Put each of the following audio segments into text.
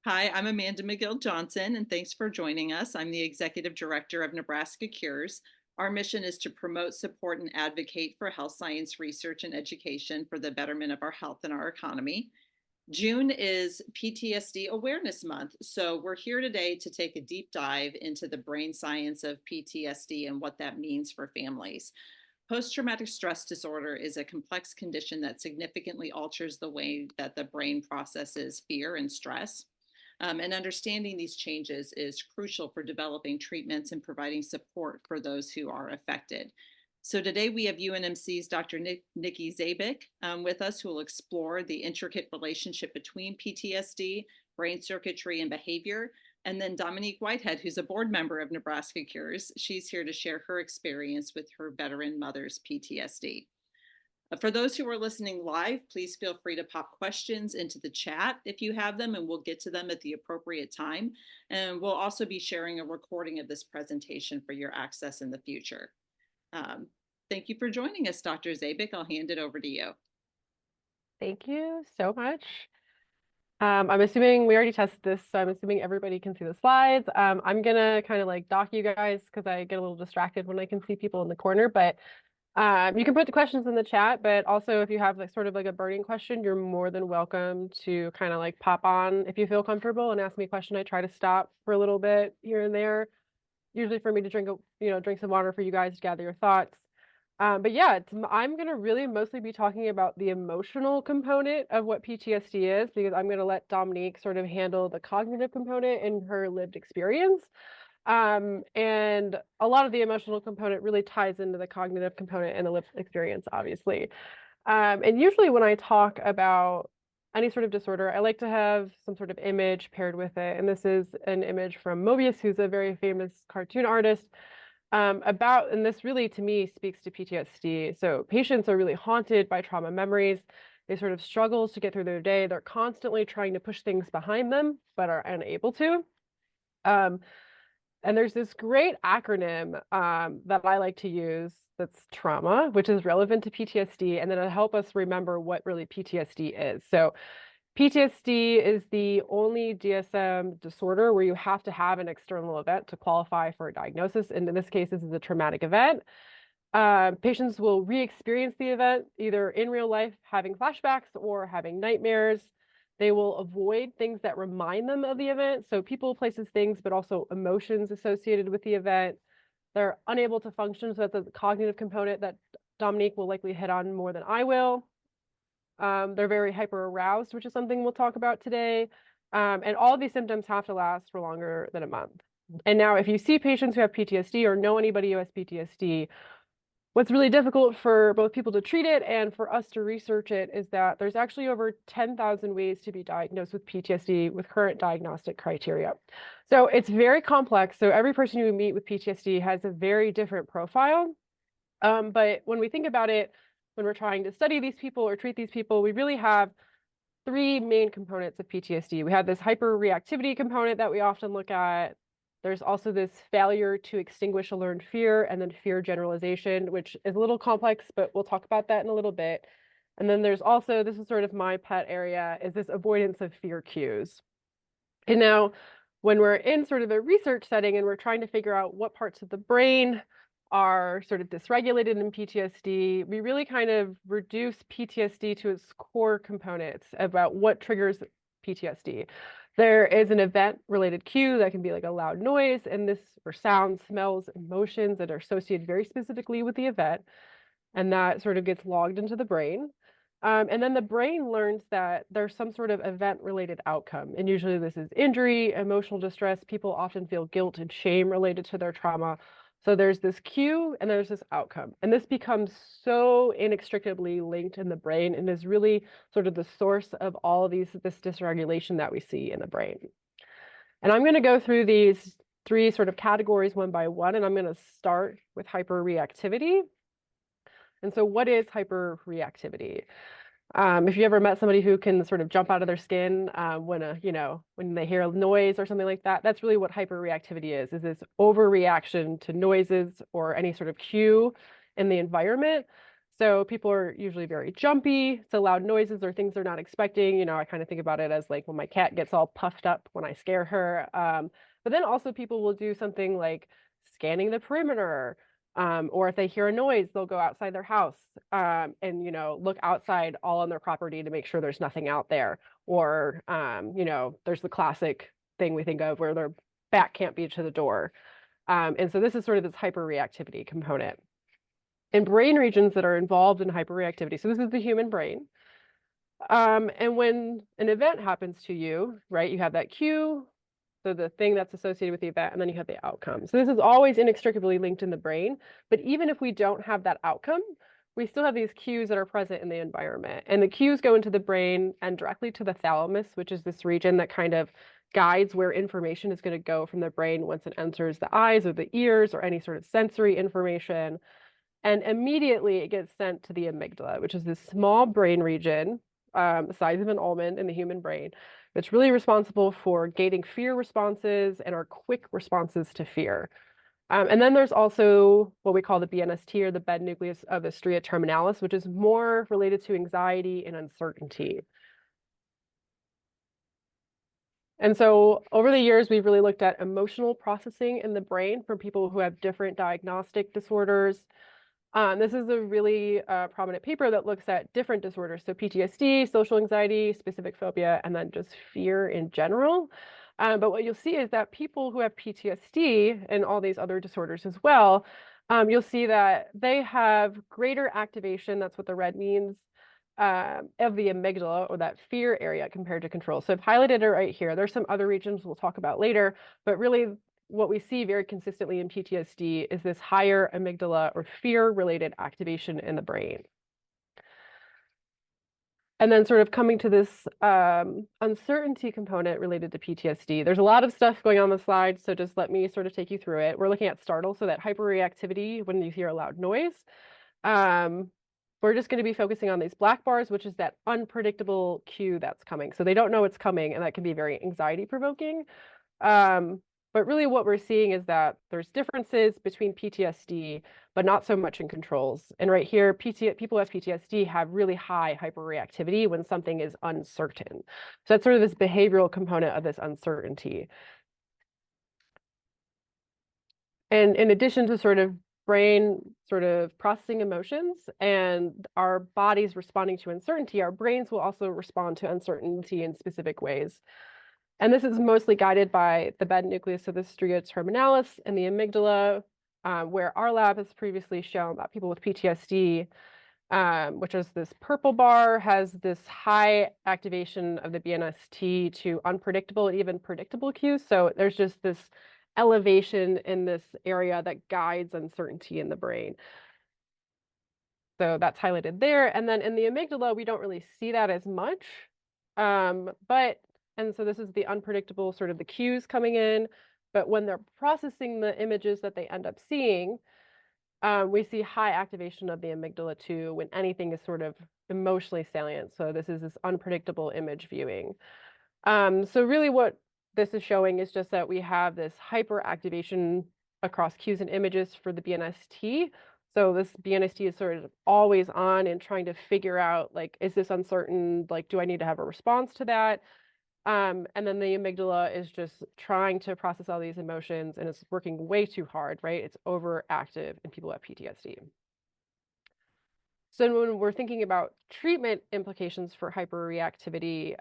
Hi, I'm Amanda McGill Johnson, and thanks for joining us. I'm the Executive Director of Nebraska Cures. Our mission is to promote, support, and advocate for health science research and education for the betterment of our health and our economy. June is PTSD Awareness Month, so we're here today to take a deep dive into the brain science of PTSD and what that means for families. Post traumatic stress disorder is a complex condition that significantly alters the way that the brain processes fear and stress. And understanding these changes is crucial for developing treatments and providing support for those who are affected. So today we have UNMC's Dr. Nikki Zabik with us, who will explore the intricate relationship between PTSD, brain circuitry, and behavior. And then Dominique Whitehead, who's a board member of Nebraska Cures. She's here to share her experience with her veteran mother's PTSD. For those who are listening live, please feel free to pop questions into the chat if you have them, and we'll get to them at the appropriate time. And we'll also be sharing a recording of this presentation for your access in the future. Thank you for joining us, Dr. Zabik. I'll hand it over to you. Thank you so much. I'm assuming we already tested this, so I'm assuming everybody can see the slides. I'm gonna kind of like dock you guys because I get a little distracted when I can see people in the corner, but you can put the questions in the chat, but also if you have like sort of like a burning question, you're more than welcome to kind of like pop on if you feel comfortable and ask me a question. I try to stop for a little bit here and there, usually for me to drink some water for you guys to gather your thoughts. But yeah, I'm going to really mostly be talking about the emotional component of what PTSD is, because I'm going to let Dominique sort of handle the cognitive component in her lived experience. And a lot of the emotional component really ties into the cognitive component and the lived experience, obviously. And usually when I talk about any sort of disorder, I like to have some sort of image paired with it. And this is an image from Mobius, who's a very famous cartoon artist and this really to me speaks to PTSD. So patients are really haunted by trauma memories. They sort of struggle to get through their day. They're constantly trying to push things behind them, but are unable to. Um, and there's this great acronym that I like to use that's trauma, which is relevant to PTSD, and then it'll help us remember what really PTSD is. So PTSD is the only DSM disorder where you have to have an external event to qualify for a diagnosis. And in this case, this is a traumatic event. Patients will re-experience the event either in real life, having flashbacks or having nightmares. They will avoid things that remind them of the event. So people, places, things, but also emotions associated with the event. They're unable to function. So that's a cognitive component that Dominique will likely hit on more than I will. They're very hyper aroused, which is something we'll talk about today. And all of these symptoms have to last for longer than a month. And now, if you see patients who have PTSD or know anybody who has PTSD, what's really difficult for both people to treat it and for us to research it is that there's actually over 10,000 ways to be diagnosed with PTSD with current diagnostic criteria. So it's very complex. So every person you meet with PTSD has a very different profile. But when we think about it, when we're trying to study these people or treat these people, we really have three main components of PTSD. We have this hyperreactivity component that we often look at. There's also this failure to extinguish a learned fear, and then fear generalization, which is a little complex, but we'll talk about that in a little bit. And then there's also, this is sort of my pet area, is this avoidance of fear cues. And now, when we're in sort of a research setting and we're trying to figure out what parts of the brain are sort of dysregulated in PTSD, we really kind of reduce PTSD to its core components about what triggers PTSD. There is an event-related cue that can be like a loud noise, and this or sounds, smells, emotions that are associated very specifically with the event, and that sort of gets logged into the brain. And then the brain learns that there's some sort of event-related outcome. And usually this is injury, emotional distress. People often feel guilt and shame related to their trauma. So there's this cue and there's this outcome. And this becomes so inextricably linked in the brain and is really sort of the source of all of this dysregulation that we see in the brain. And I'm going to go through these three sort of categories one by one, and I'm going to start with hyperreactivity. And so what is hyperreactivity? If you ever met somebody who can sort of jump out of their skin when they hear a noise or something like that, that's really what hyperreactivity is this overreaction to noises or any sort of cue in the environment. So people are usually very jumpy, so loud noises or things they're not expecting. You know, I kind of think about it as like when my cat gets all puffed up when I scare her. But then also people will do something like scanning the perimeter, or if they hear a noise, they'll go outside their house, and look outside all on their property to make sure there's nothing out there. Or there's the classic thing we think of where their back can't be to the door. And so this is sort of this hyperreactivity component. And brain regions that are involved in hyperreactivity. So this is the human brain. And when an event happens to you, right, you have that cue, so the thing that's associated with the event, and then you have the outcome. So this is always inextricably linked in the brain. But even if we don't have that outcome, we still have these cues that are present in the environment. And the cues go into the brain and directly to the thalamus, which is this region that kind of guides where information is going to go from the brain once it enters the eyes or the ears or any sort of sensory information. And immediately it gets sent to the amygdala, which is this small brain region, the size of an almond in the human brain. It's really responsible for gating fear responses and our quick responses to fear. And then there's also what we call the BNST, or the bed nucleus of the stria terminalis, which is more related to anxiety and uncertainty. And so over the years, we've really looked at emotional processing in the brain for people who have different diagnostic disorders. This is a really prominent paper that looks at different disorders. So PTSD, social anxiety, specific phobia, and then just fear in general. But what you'll see is that people who have PTSD and all these other disorders as well, you'll see that they have greater activation, that's what the red means, of the amygdala, or that fear area, compared to control. So I've highlighted it right here. There's some other regions we'll talk about later, but really what we see very consistently in PTSD is this higher amygdala or fear-related activation in the brain. And then sort of coming to this uncertainty component related to PTSD. There's a lot of stuff going on the slide, so just let me sort of take you through it. We're looking at startle, so that hyperreactivity when you hear a loud noise. We're just going to be focusing on these black bars, which is that unpredictable cue that's coming. So they don't know it's coming, and that can be very anxiety provoking. But really what we're seeing is that there's differences between PTSD, but not so much in controls. And right here, people with PTSD have really high hyperreactivity when something is uncertain. So that's sort of this behavioral component of this uncertainty. And in addition to sort of brain sort of processing emotions and our bodies responding to uncertainty, our brains will also respond to uncertainty in specific ways. And this is mostly guided by the bed nucleus of the stria terminalis and the amygdala, where our lab has previously shown that people with PTSD, which is this purple bar, has this high activation of the BNST to unpredictable and even predictable cues. So there's just this elevation in this area that guides uncertainty in the brain. So that's highlighted there. And then in the amygdala, we don't really see that as much. And so this is the unpredictable sort of the cues coming in. But when they're processing the images that they end up seeing, we see high activation of the amygdala too when anything is sort of emotionally salient. So this is this unpredictable image viewing. So really what this is showing is just that we have this hyperactivation across cues and images for the BNST. So this BNST is sort of always on and trying to figure out, like, is this uncertain? Like, do I need to have a response to that? And then the amygdala is just trying to process all these emotions, and it's working way too hard, right? It's overactive in people who have PTSD. So when we're thinking about treatment implications for hyperreactivity,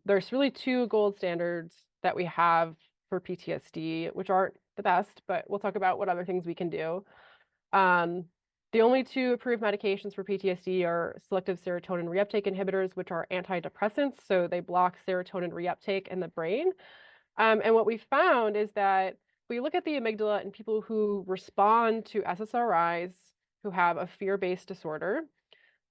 there's really two gold standards that we have for PTSD, which aren't the best, but we'll talk about what other things we can do. The only two approved medications for PTSD are selective serotonin reuptake inhibitors, which are antidepressants. So they block serotonin reuptake in the brain. And what we found is that we look at the amygdala in people who respond to SSRIs, who have a fear-based disorder.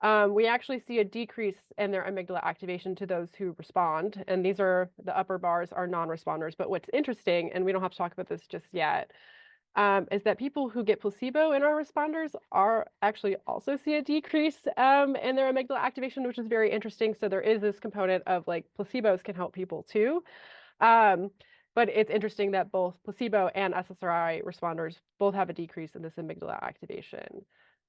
We actually see a decrease in their amygdala activation to those who respond. And these are the upper bars are non-responders. But what's interesting, and we don't have to talk about this just yet, is that people who get placebo in our responders are actually also see a decrease in their amygdala activation, which is very interesting. So there is this component of like placebos can help people too. But it's interesting that both placebo and SSRI responders both have a decrease in this amygdala activation.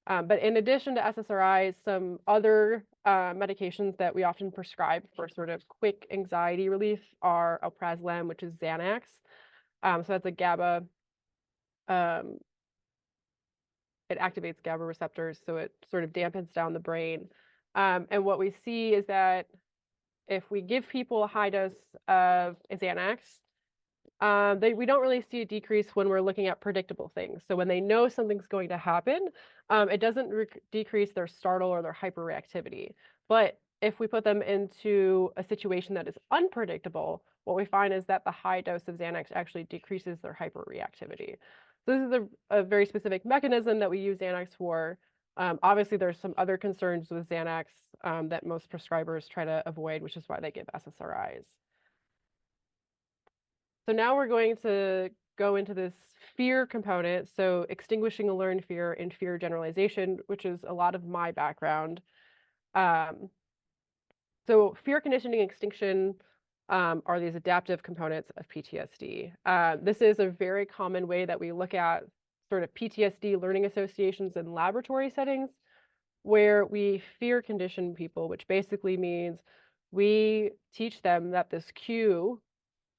But in addition to SSRIs, some other medications that we often prescribe for sort of quick anxiety relief are alprazolam, which is Xanax. So that's a GABA. Um, it activates GABA receptors, so it sort of dampens down the brain. And what we see is that if we give people a high dose of Xanax, we don't really see a decrease when we're looking at predictable things. So when they know something's going to happen, it doesn't decrease their startle or their hyperreactivity. But if we put them into a situation that is unpredictable, what we find is that the high dose of Xanax actually decreases their hyperreactivity. So this is a very specific mechanism that we use Xanax for. Obviously, there's some other concerns with Xanax that most prescribers try to avoid, which is why they give SSRIs. So now we're going to go into this fear component. So extinguishing a learned fear and fear generalization, which is a lot of my background. So fear conditioning extinction are these adaptive components of PTSD. This is a very common way that we look at sort of PTSD learning associations in laboratory settings, where we fear condition people, which basically means we teach them that this cue,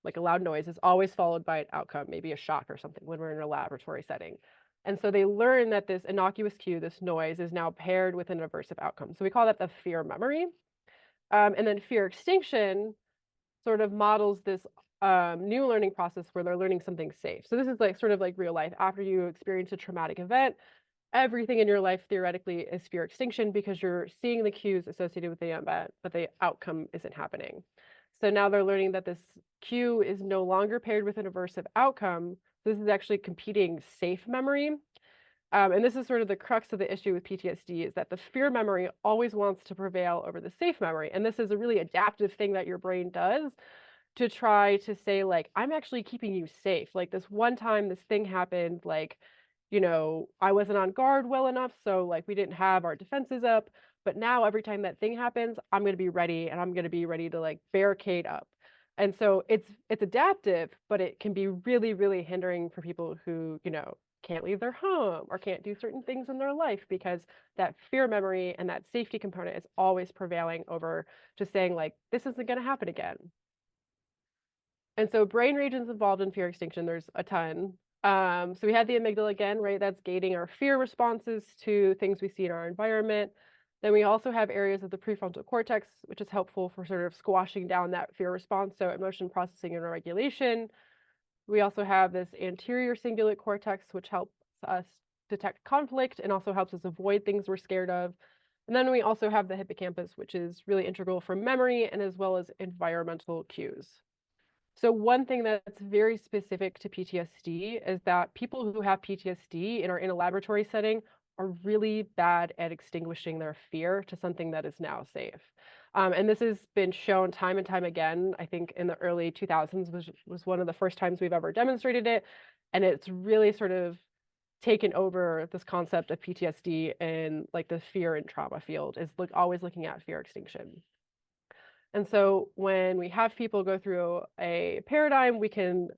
like a loud noise, is always followed by an outcome, maybe a shock or something when we're in a laboratory setting. And so they learn that this innocuous cue, this noise, is now paired with an aversive outcome. So we call that the fear memory. And then fear extinction sort of models this new learning process where they're learning something safe. So this is like sort of like real life. After you experience a traumatic event, everything in your life theoretically is fear extinction because you're seeing the cues associated with the event, but the outcome isn't happening. So now they're learning that this cue is no longer paired with an aversive outcome. So this is actually competing safe memory. And this is sort of the crux of the issue with PTSD, is that the fear memory always wants to prevail over the safe memory. And this is a really adaptive thing that your brain does to try to say, like, I'm actually keeping you safe. Like this one time this thing happened, like, I wasn't on guard well enough, so like we didn't have our defenses up. But now every time that thing happens, I'm going to be ready, and I'm going to be ready to like barricade up. And so it's adaptive, but it can be really, really hindering for people who, can't leave their home or can't do certain things in their life because that fear memory and that safety component is always prevailing over just saying like, this isn't going to happen again. And so brain regions involved in fear extinction, there's a ton. So we had the amygdala again, right? That's gating our fear responses to things we see in our environment. Then we also have areas of the prefrontal cortex, which is helpful for sort of squashing down that fear response, so emotion processing and regulation. We also have this anterior cingulate cortex, which helps us detect conflict and also helps us avoid things we're scared of. And then we also have the hippocampus, which is really integral for memory and as well as environmental cues. So one thing that's very specific to PTSD is that people who have PTSD and are in a laboratory setting are really bad at extinguishing their fear to something that is now safe. And this has been shown time and time again. I think in the early 2000s was one of the first times we've ever demonstrated it. And it's really sort of taken over this concept of PTSD in like the fear and trauma field, is always looking at fear extinction. And so when we have people go through a paradigm, we can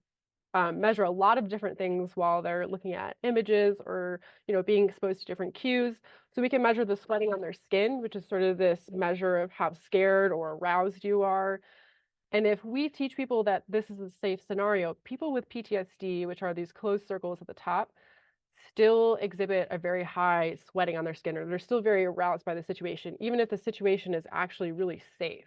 measure a lot of different things while they're looking at images or being exposed to different cues. So we can measure the sweating on their skin, which is sort of this measure of how scared or aroused you are. And if we teach people that this is a safe scenario, people with PTSD, which are these closed circles at the top, still exhibit a very high sweating on their skin, or they're still very aroused by the situation, even if the situation is actually really safe.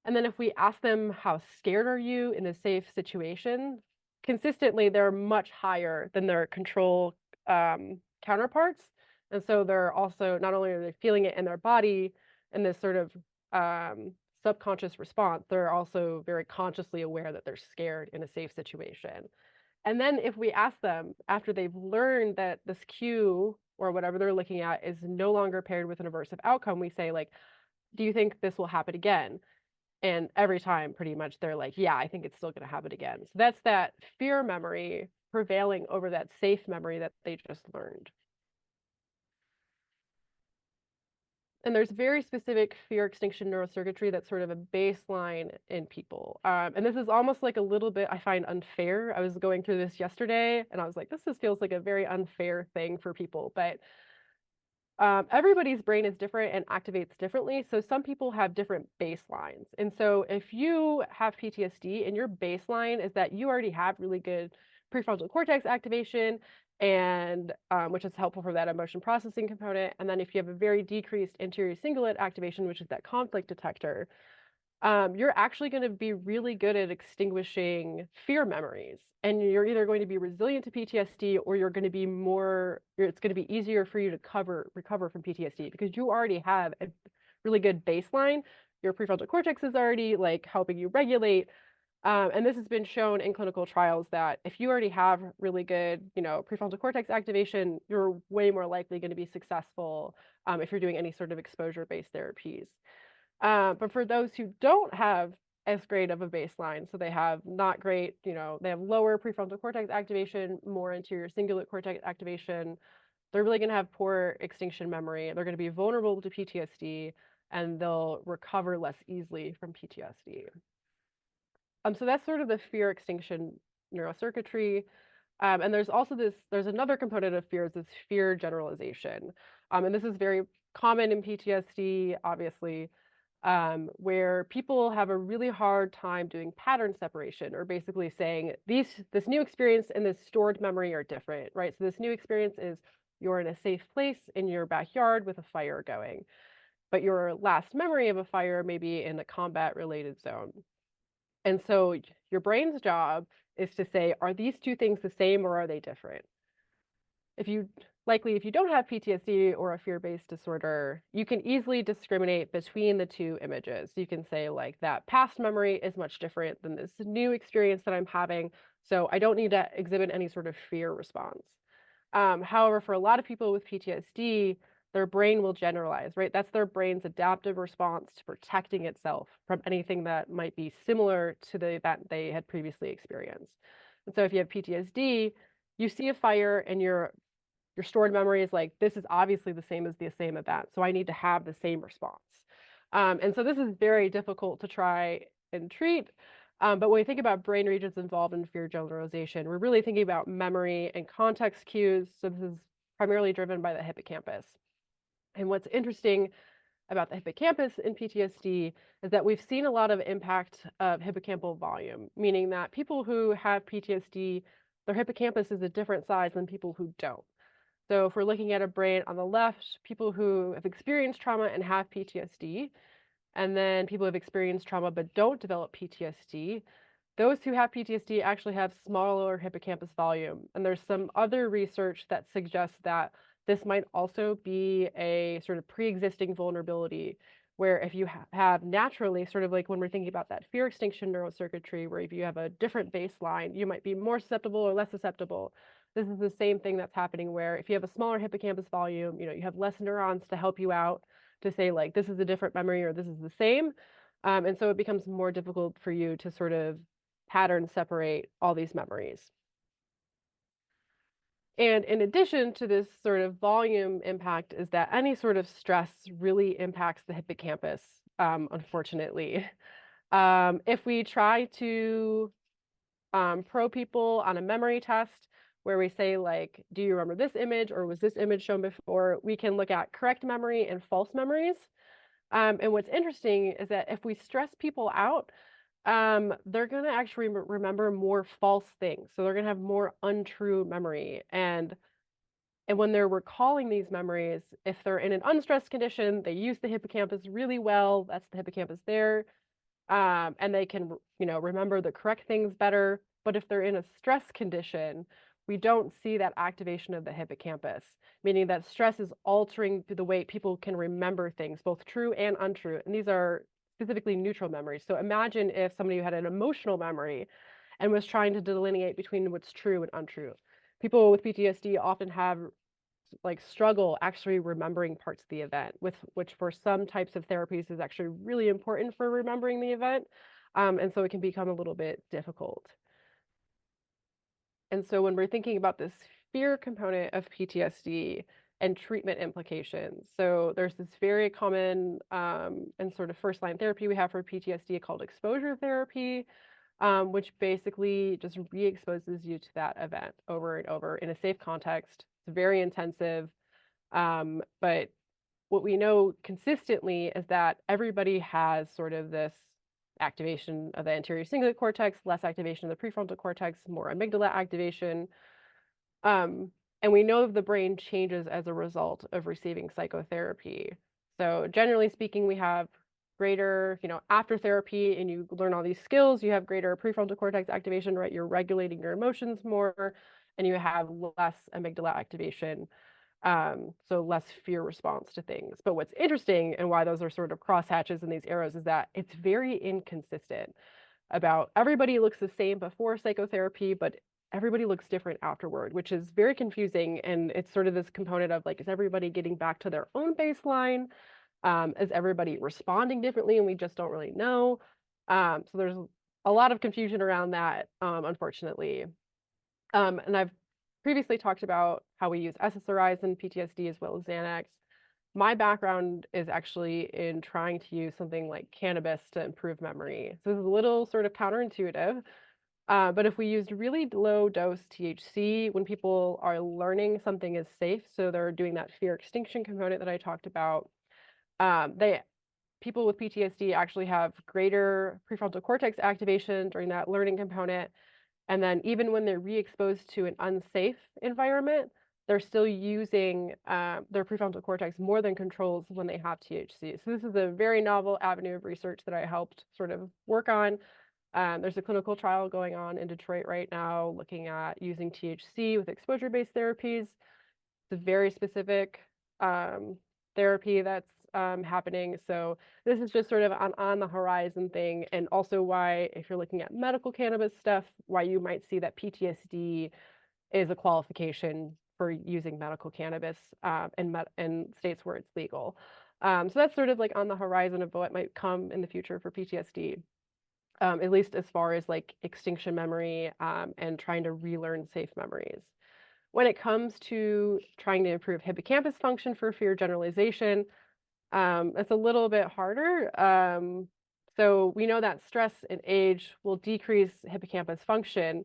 And then if we ask them, how scared are you in a safe situation? Consistently, they're much higher than their control counterparts. And so they're also, not only are they feeling it in their body in this sort of subconscious response, they're also very consciously aware that they're scared in a safe situation. And then if we ask them after they've learned that this cue or whatever they're looking at is no longer paired with an aversive outcome, we say, like, do you think this will happen again? And every time, pretty much, they're like, yeah, I think it's still going to happen again. So that's that fear memory prevailing over that safe memory that they just learned. And there's very specific fear extinction neurocircuitry that's sort of a baseline in people. And this is almost like a little bit, I find, unfair. I was going through this yesterday and I was like, this just feels like a very unfair thing for people. But everybody's brain is different and activates differently. So some people have different baselines. And so if you have PTSD and your baseline is that you already have really good prefrontal cortex activation, and which is helpful for that emotion processing component. And then if you have a very decreased anterior cingulate activation, which is that conflict detector, you're actually going to be really good at extinguishing fear memories. And you're either going to be resilient to PTSD or you're going to be it's going to be easier for you to recover from PTSD because you already have a really good baseline. Your prefrontal cortex is already like helping you regulate. And this has been shown in clinical trials that if you already have really good, prefrontal cortex activation, you're way more likely going to be successful if you're doing any sort of exposure-based therapies. But for those who don't have as great of a baseline, so they have not great, they have lower prefrontal cortex activation, more anterior cingulate cortex activation, they're really going to have poor extinction memory. They're going to be vulnerable to PTSD, and they'll recover less easily from PTSD. So that's sort of the fear extinction neurocircuitry. And there's another component of fear, is this fear generalization. And this is very common in PTSD, obviously, where people have a really hard time doing pattern separation, or basically saying this new experience and this stored memory are different, right? So this new experience is you're in a safe place in your backyard with a fire going, but your last memory of a fire may be in a combat related zone. And so your brain's job is to say, are these two things the same or are they different? If you don't have PTSD or a fear-based disorder, you can easily discriminate between the two images. You can say like that past memory is much different than this new experience that I'm having, so I don't need to exhibit any sort of fear response. However, for a lot of people with PTSD, their brain will generalize, right? That's their brain's adaptive response to protecting itself from anything that might be similar to the event they had previously experienced. And so if you have PTSD, you see a fire and your stored memory is like, this is obviously the same as the same event, so I need to have the same response. And so this is very difficult to try and treat. But when we think about brain regions involved in fear generalization, we're really thinking about memory and context cues. So this is primarily driven by the hippocampus. And what's interesting about the hippocampus in PTSD is that we've seen a lot of impact of hippocampal volume, meaning that people who have PTSD, their hippocampus is a different size than people who don't. So if we're looking at a brain on the left, people who have experienced trauma and have PTSD, and then people who have experienced trauma but don't develop PTSD, those who have PTSD actually have smaller hippocampus volume. And there's some other research that suggests that this might also be a sort of pre-existing vulnerability, where if you have naturally, sort of like when we're thinking about that fear extinction neurocircuitry, where if you have a different baseline, you might be more susceptible or less susceptible. This is the same thing that's happening where if you have a smaller hippocampus volume, you have less neurons to help you out to say like, this is a different memory or this is the same. And so it becomes more difficult for you to sort of pattern separate all these memories. And in addition to this sort of volume impact is that any sort of stress really impacts the hippocampus, unfortunately. If we try to probe people on a memory test where we say like, do you remember this image or was this image shown before? We can look at correct memory and false memories. And what's interesting is that if we stress people out, they're going to actually remember more false things. So they're going to have more untrue memory. And when they're recalling these memories, if they're in an unstressed condition, they use the hippocampus really well. That's the hippocampus there. And they can, remember the correct things better. But if they're in a stress condition, we don't see that activation of the hippocampus, meaning that stress is altering the way people can remember things, both true and untrue. And these are specifically neutral memories. So imagine if somebody who had an emotional memory and was trying to delineate between what's true and untrue. People with PTSD often have like struggle actually remembering parts of the event, which for some types of therapies is actually really important for remembering the event. And so it can become a little bit difficult. And so when we're thinking about this fear component of PTSD, and treatment implications. So there's this very common and sort of first line therapy we have for PTSD called exposure therapy, which basically just re-exposes you to that event over and over in a safe context. It's very intensive, but what we know consistently is that everybody has sort of this activation of the anterior cingulate cortex, less activation of the prefrontal cortex, more amygdala activation. Um, and we know the brain changes as a result of receiving psychotherapy. So generally speaking, we have greater, after therapy and you learn all these skills, you have greater prefrontal cortex activation, right? You're regulating your emotions more and you have less amygdala activation. So less fear response to things. But what's interesting and why those are sort of crosshatches in these arrows is that it's very inconsistent about everybody looks the same before psychotherapy, but everybody looks different afterward, which is very confusing. And it's sort of this component of like, is everybody getting back to their own baseline? Is everybody responding differently? And we just don't really know. So there's a lot of confusion around that, unfortunately. And I've previously talked about how we use SSRIs in PTSD as well as Xanax. My background is actually in trying to use something like cannabis to improve memory. So this is a little sort of counterintuitive. But if we used really low dose THC when people are learning something is safe, so they're doing that fear extinction component that I talked about, they people with PTSD actually have greater prefrontal cortex activation during that learning component. And then even when they're re-exposed to an unsafe environment, they're still using their prefrontal cortex more than controls when they have THC. So this is a very novel avenue of research that I helped sort of work on. There's a clinical trial going on in Detroit right now looking at using THC with exposure-based therapies. It's a very specific therapy that's happening. So this is just sort of on the horizon thing, and also why, if you're looking at medical cannabis stuff, why you might see that PTSD is a qualification for using medical cannabis in states where it's legal. So that's sort of like on the horizon of what might come in the future for PTSD, at least as far as like extinction memory and trying to relearn safe memories. When it comes to trying to improve hippocampus function for fear generalization, it's a little bit harder. So we know that stress and age will decrease hippocampus function,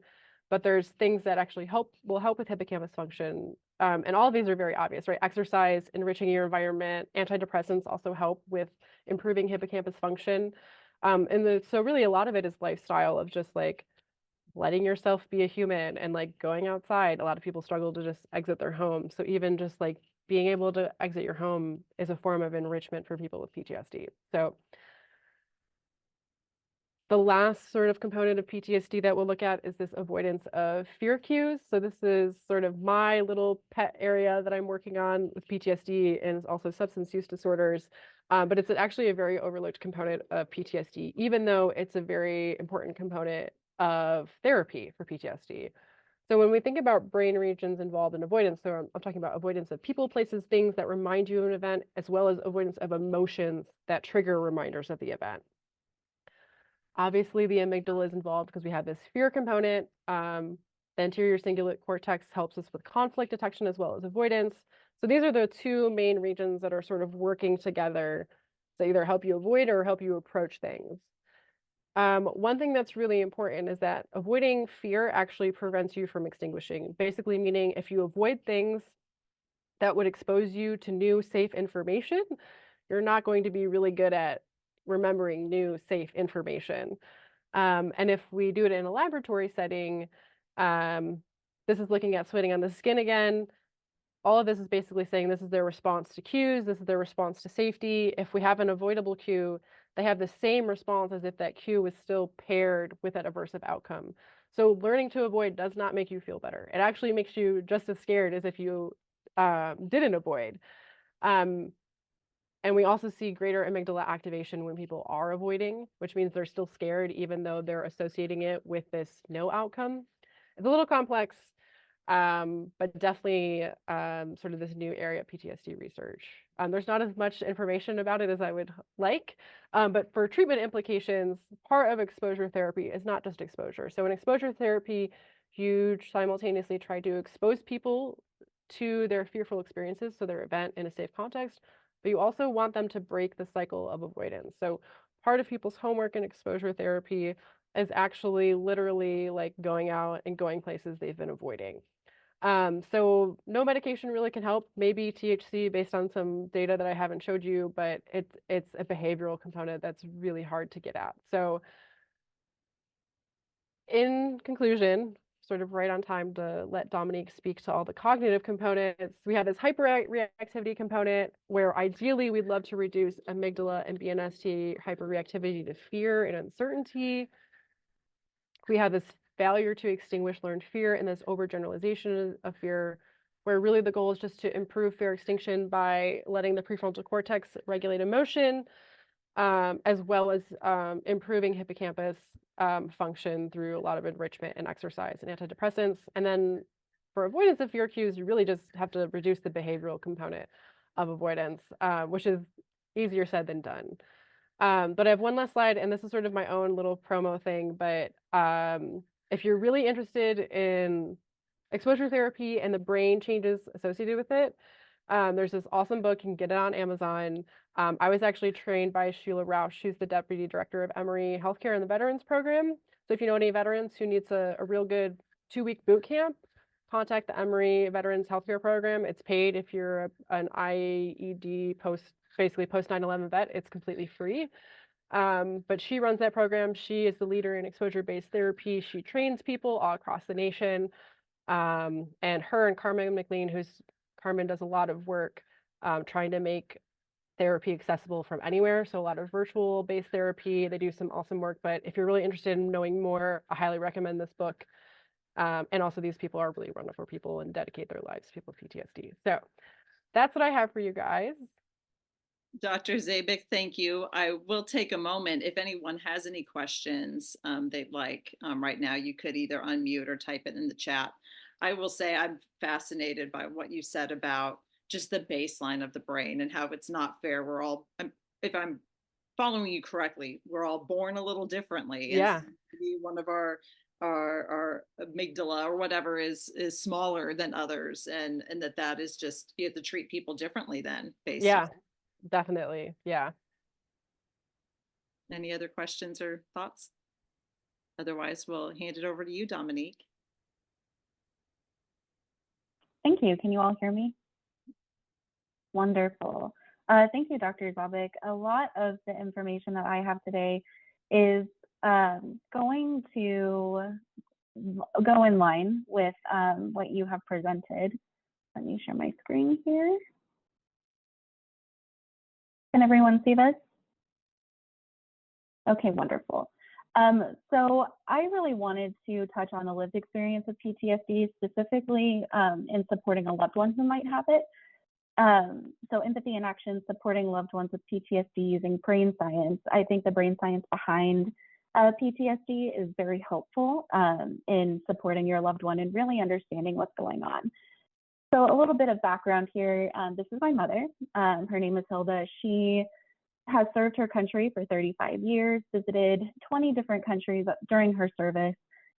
but there's things that actually will help with hippocampus function. And all of these are very obvious, right? Exercise, enriching your environment, antidepressants also help with improving hippocampus function. So really a lot of it is lifestyle of just like letting yourself be a human and like going outside. A lot of people struggle to just exit their home. So even just like being able to exit your home is a form of enrichment for people with PTSD. So the last sort of component of PTSD that we'll look at is this avoidance of fear cues. So this is sort of my little pet area that I'm working on with PTSD and also substance use disorders. But it's actually a very overlooked component of PTSD, even though it's a very important component of therapy for PTSD. So when we think about brain regions involved in avoidance, so I'm talking about avoidance of people, places, things that remind you of an event, as well as avoidance of emotions that trigger reminders of the event. Obviously, the amygdala is involved because we have this fear component. The anterior cingulate cortex helps us with conflict detection as well as avoidance. So these are the two main regions that are sort of working together to either help you avoid or help you approach things. One thing that's really important is that avoiding fear actually prevents you from extinguishing. Basically meaning if you avoid things that would expose you to new safe information, you're not going to be really good at remembering new safe information. And if we do it in a laboratory setting, this is looking at sweating on the skin again. All of this is basically saying this is their response to cues, this is their response to safety. If we have an avoidable cue, they have the same response as if that cue was still paired with that aversive outcome. So learning to avoid does not make you feel better. It actually makes you just as scared as if you didn't avoid. Um, and we also see greater amygdala activation when people are avoiding, which means they're still scared, even though they're associating it with this no outcome. It's a little complex, but definitely sort of this new area of PTSD research. There's not as much information about it as I would like, but for treatment implications, part of exposure therapy is not just exposure. So in exposure therapy, you simultaneously try to expose people to their fearful experiences, so their event in a safe context, but you also want them to break the cycle of avoidance. So part of people's homework and exposure therapy is actually literally like going out and going places they've been avoiding. So no medication really can help, maybe THC based on some data that I haven't showed you, but it's a behavioral component that's really hard to get at. So in conclusion, sort of right on time to let Dominique speak to all the cognitive components, we have this hyperreactivity component where ideally we'd love to reduce amygdala and BNST hyperreactivity to fear and uncertainty. We have this failure to extinguish learned fear and this overgeneralization of fear, where really the goal is just to improve fear extinction by letting the prefrontal cortex regulate emotion, as well as improving hippocampus function through a lot of enrichment and exercise and antidepressants. And then for avoidance of fear cues, you really just have to reduce the behavioral component of avoidance, which is easier said than done. But I have one last slide, and this is sort of my own little promo thing, but if you're really interested in exposure therapy and the brain changes associated with it, there's this awesome book. You can get it on Amazon. I was actually trained by Sheila Rausch, who's the deputy director of Emory Healthcare in the Veterans Program. So if you know any veterans who needs a real good 2-week boot camp, contact the Emory Veterans Healthcare Program. It's paid if you're an IED basically post 9/11 vet. It's completely free. But she runs that program. She is the leader in exposure-based therapy. She trains people all across the nation. And her and Carmen McLean, Carmen does a lot of work trying to make therapy accessible from anywhere. So a lot of virtual based therapy. They do some awesome work. But if you're really interested in knowing more, I highly recommend this book. And also these people are really wonderful people and dedicate their lives to people with PTSD. So that's what I have for you guys. Dr. Zabik, thank you. I will take a moment. If anyone has any questions they'd like right now, you could either unmute or type it in the chat. I will say I'm fascinated by what you said about just the baseline of the brain and how it's not fair. We're all, if I'm following you correctly, we're all born a little differently. And Yeah. so maybe one of our amygdala or whatever is smaller than others, and that is just, you have to treat people differently then based on. Yeah, definitely. Yeah. Any other questions or thoughts? Otherwise, we'll hand it over to you, Dominique. Thank you. Can you all hear me? Wonderful. Thank you, Dr. Zabik. A lot of the information that I have today is going to go in line with what you have presented. Let me share my screen here. Can everyone see this? Okay, wonderful. So I really wanted to touch on the lived experience of PTSD, specifically in supporting a loved one who might have it. So empathy in action, supporting loved ones with PTSD using brain science. I think the brain science behind PTSD is very helpful in supporting your loved one and really understanding what's going on. So a little bit of background here. This is my mother. Her name is Hilda. She has served her country for 35 years, visited 20 different countries during her service.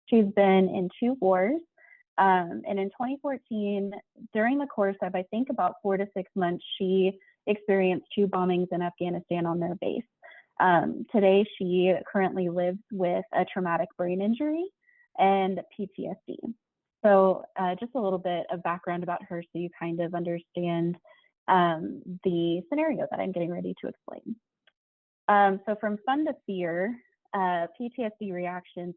She's been in 2 wars. And in 2014, during the course of, I think, about 4 to 6 months, she experienced 2 bombings in Afghanistan on their base. Today, she currently lives with a traumatic brain injury and PTSD. So just a little bit of background about her so you kind of understand the scenario that I'm getting ready to explain. So from fun to fear, PTSD reactions,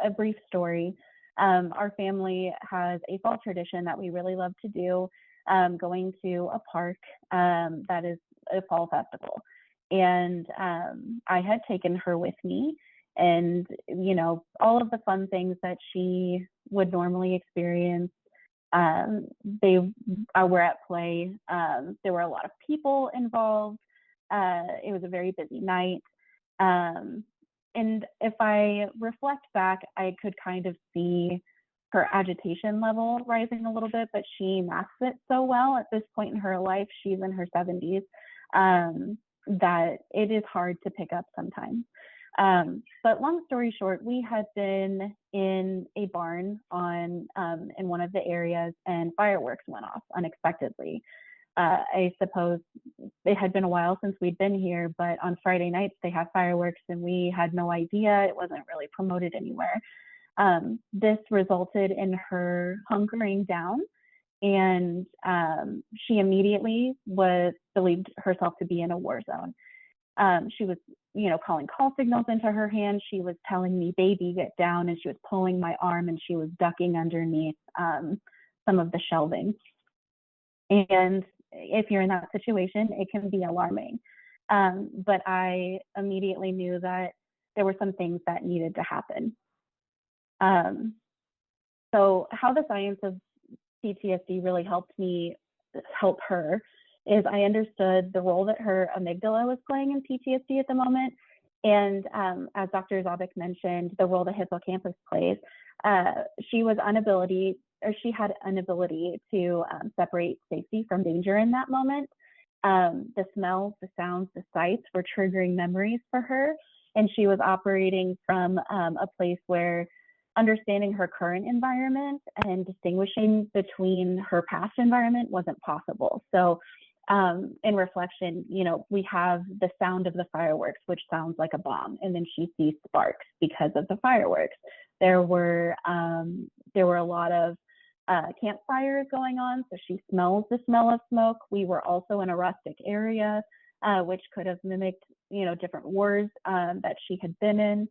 a brief story. Our family has a fall tradition that we really love to do, going to a park that is a fall festival. And I had taken her with me, and, you know, all of the fun things that she would normally experience, they were at play. There were a lot of people involved. It was a very busy night. And if I reflect back, I could kind of see her agitation level rising a little bit, but she masks it so well at this point in her life. She's in her 70s, that it is hard to pick up sometimes. But long story short, we had been in a barn in one of the areas, and fireworks went off unexpectedly. I suppose it had been a while since we'd been here, but on Friday nights they have fireworks and we had no idea. It wasn't really promoted anywhere. This resulted in her hunkering down, and she immediately believed herself to be in a war zone. She was, calling call signals into her hand. She was telling me, "Baby, get down," and she was pulling my arm, and she was ducking underneath some of the shelving. And if you're in that situation, it can be alarming. But I immediately knew that there were some things that needed to happen. So how the science of PTSD really helped me help her is I understood the role that her amygdala was playing in PTSD at the moment. And as Dr. Zabik mentioned, the role the hippocampus plays. She had an ability to separate safety from danger in that moment. The smells, the sounds, the sights were triggering memories for her. And she was operating from a place where understanding her current environment and distinguishing between her past environment wasn't possible. So in reflection, we have the sound of the fireworks, which sounds like a bomb, and then she sees sparks because of the fireworks. There were a lot of campfires going on, so she smells the smell of smoke. We were also in a rustic area, which could have mimicked, different wars that she had been in.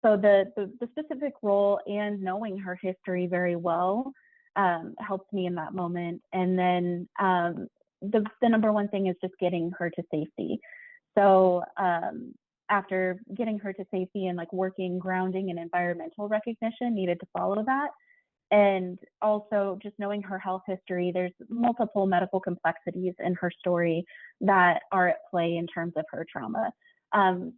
So the specific role and knowing her history very well helped me in that moment. And then the number one thing is just getting her to safety. So after getting her to safety and working, grounding, and environmental recognition needed to follow that. And also just knowing her health history, there's multiple medical complexities in her story that are at play in terms of her trauma.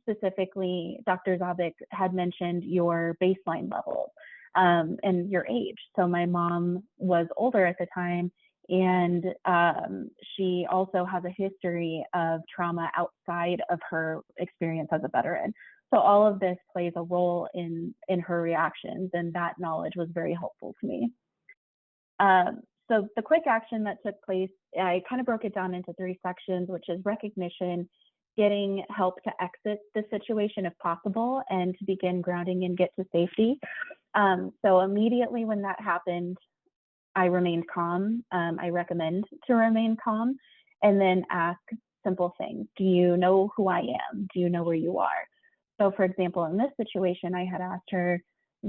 Specifically, Dr. Zabik had mentioned your baseline levels and your age. So my mom was older at the time, and she also has a history of trauma outside of her experience as a veteran. So all of this plays a role in her reactions, and that knowledge was very helpful to me. So the quick action that took place, I kind of broke it down into 3 sections, which is recognition, getting help to exit the situation if possible, and to begin grounding and get to safety. So immediately when that happened, I remained calm. I recommend to remain calm, and then ask simple things. Do you know who I am? Do you know where you are? So for example, in this situation, I had asked her,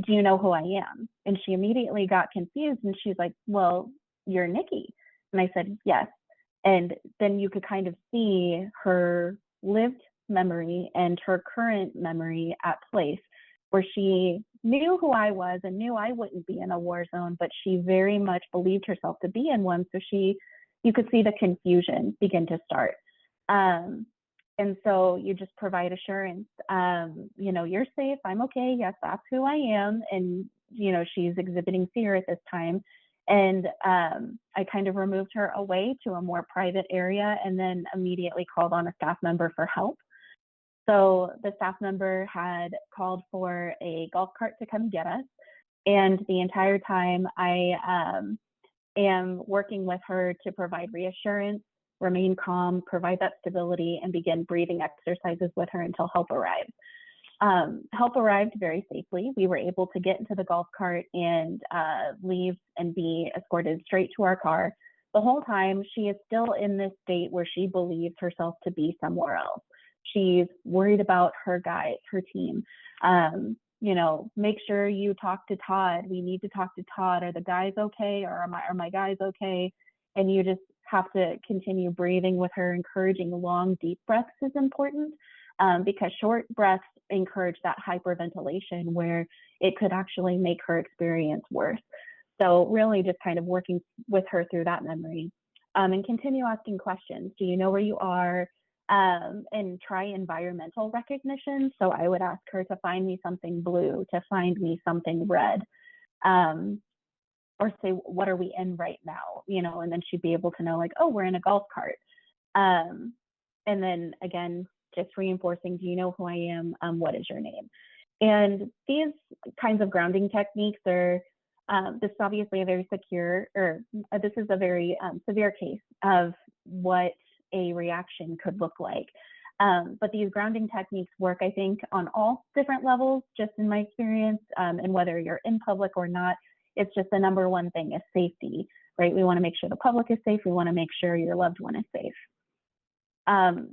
do you know who I am? And she immediately got confused, and she's like, well, you're Nikki. And I said, yes. And then you could kind of see her lived memory and her current memory at place, where she knew who I was and knew I wouldn't be in a war zone, but she very much believed herself to be in one. So you could see the confusion begin to start. And so you just provide assurance, you're safe, I'm okay, yes, that's who I am. And, she's exhibiting fear at this time. And I kind of removed her away to a more private area, and then immediately called on a staff member for help. So the staff member had called for a golf cart to come get us. And the entire time I am working with her to provide reassurance, remain calm, provide that stability, and begin breathing exercises with her until help arrived. Help arrived very safely. We were able to get into the golf cart and leave and be escorted straight to our car. The whole time, she is still in this state where she believes herself to be somewhere else. She's worried about her guys, her team. Make sure you talk to Todd. We need to talk to Todd. Are the guys okay? Or are my guys okay? And you just have to continue breathing with her. Encouraging long, deep breaths is important, because short breaths encourage that hyperventilation where it could actually make her experience worse. So really just kind of working with her through that memory, and continue asking questions. Do you know where you are? And try environmental recognition. So I would ask her to find me something blue, to find me something red, or say, what are we in right now? And then she'd be able to know, oh, we're in a golf cart. And then again, just reinforcing, do you know who I am? What is your name? And these kinds of grounding techniques are, this is obviously a very this is a very severe case of what a reaction could look like. But these grounding techniques work, I think, on all different levels, just in my experience, and whether you're in public or not, it's just the number one thing is safety, right? We want to make sure the public is safe. We want to make sure your loved one is safe.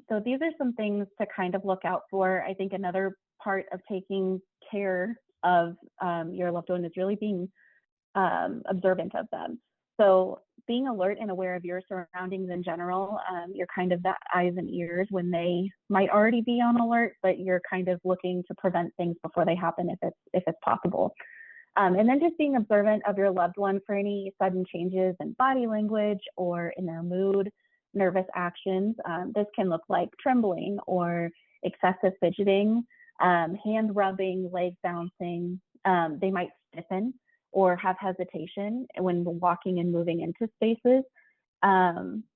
So these are some things to kind of look out for. I think another part of taking care of your loved one is really being observant of them. So being alert and aware of your surroundings in general, you're kind of the eyes and ears when they might already be on alert, but you're kind of looking to prevent things before they happen if it's possible. And then just being observant of your loved one for any sudden changes in body language or in their mood, nervous actions. This can look like trembling or excessive fidgeting, hand rubbing, leg bouncing. They might stiffen or have hesitation when walking and moving into spaces.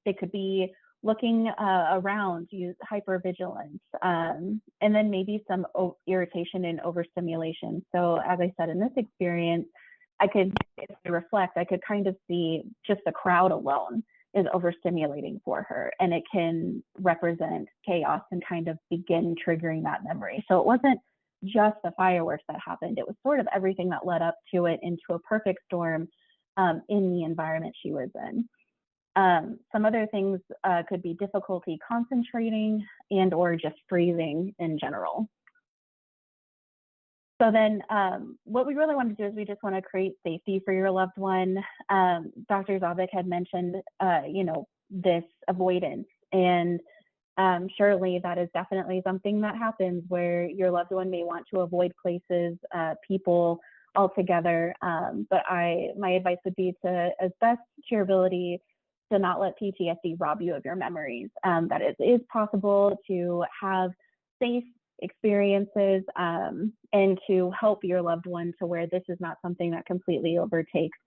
They could be looking around, use hypervigilance, and then maybe some irritation and overstimulation. So as I said, in this experience, if I reflect, I could kind of see just the crowd alone is overstimulating for her, and it can represent chaos and kind of begin triggering that memory. So it wasn't just the fireworks that happened, it was sort of everything that led up to it into a perfect storm in the environment she was in. Some other things could be difficulty concentrating and or just freezing in general. So then what we really want to do is we just want to create safety for your loved one. Dr. Zabik had mentioned, this avoidance, and surely that is definitely something that happens where your loved one may want to avoid places, people altogether. But my advice would be to, as best to your ability, to not let PTSD rob you of your memories. That it is possible to have safe experiences and to help your loved one to where this is not something that completely overtakes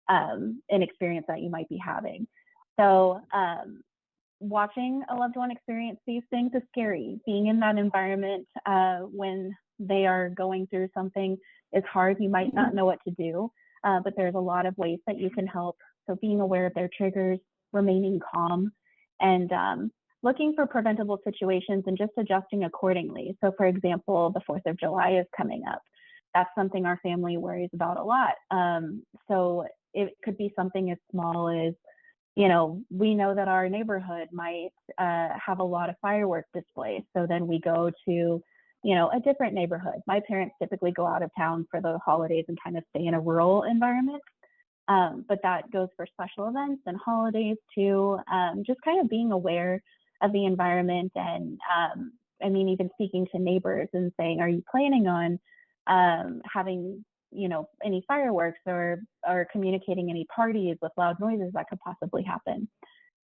an experience that you might be having. So watching a loved one experience these things is scary. Being in that environment when they are going through something is hard. You might not know what to do, but there's a lot of ways that you can help. So being aware of their triggers, remaining calm, and looking for preventable situations and just adjusting accordingly. So for example, the 4th of July is coming up. That's something our family worries about a lot. So it could be something as small as, we know that our neighborhood might have a lot of fireworks displays. So then we go to, a different neighborhood. My parents typically go out of town for the holidays and kind of stay in a rural environment. But that goes for special events and holidays too. Just kind of being aware of the environment, and even speaking to neighbors and saying, are you planning on having any fireworks or communicating any parties with loud noises that could possibly happen?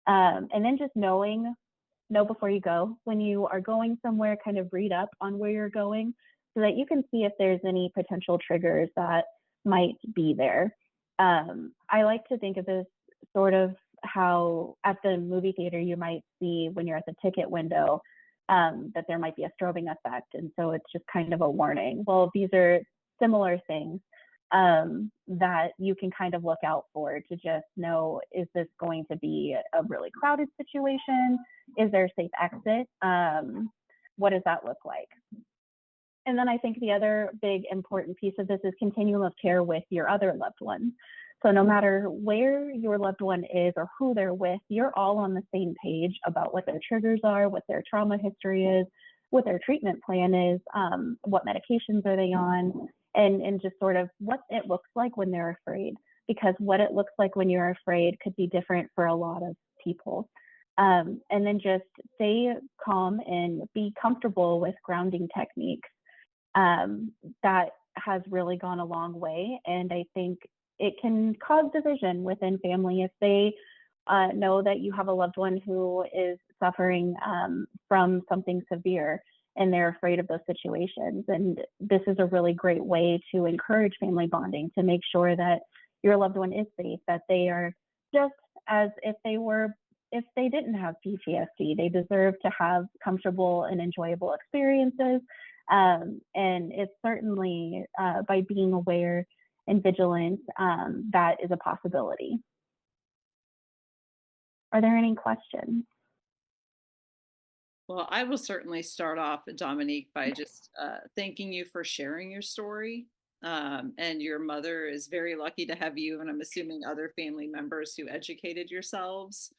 And then just know before you go. When you are going somewhere, kind of read up on where you're going so that you can see if there's any potential triggers that might be there. I like to think of this sort of how at the movie theater you might see when you're at the ticket window that there might be a strobing effect, and so it's just kind of a warning. Well, these are similar things that you can kind of look out for to just know, is this going to be a really crowded situation? Is there a safe exit? What does that look like? And then I think the other big important piece of this is continuum of care with your other loved ones. So no matter where your loved one is or who they're with, you're all on the same page about what their triggers are, what their trauma history is, what their treatment plan is, what medications are they on, and just sort of what it looks like when they're afraid. Because what it looks like when you're afraid could be different for a lot of people. And then just stay calm and be comfortable with grounding techniques. That has really gone a long way. And I think it can cause division within family if they know that you have a loved one who is suffering from something severe and they're afraid of those situations. And this is a really great way to encourage family bonding, to make sure that your loved one is safe, that they are just as if they were if they didn't have PTSD. They deserve to have comfortable and enjoyable experiences. And it's certainly by being aware and vigilant, that is a possibility. Are there any questions? Well, I will certainly start off, Dominique, by just thanking you for sharing your story. And your mother is very lucky to have you, and I'm assuming other family members who educated yourselves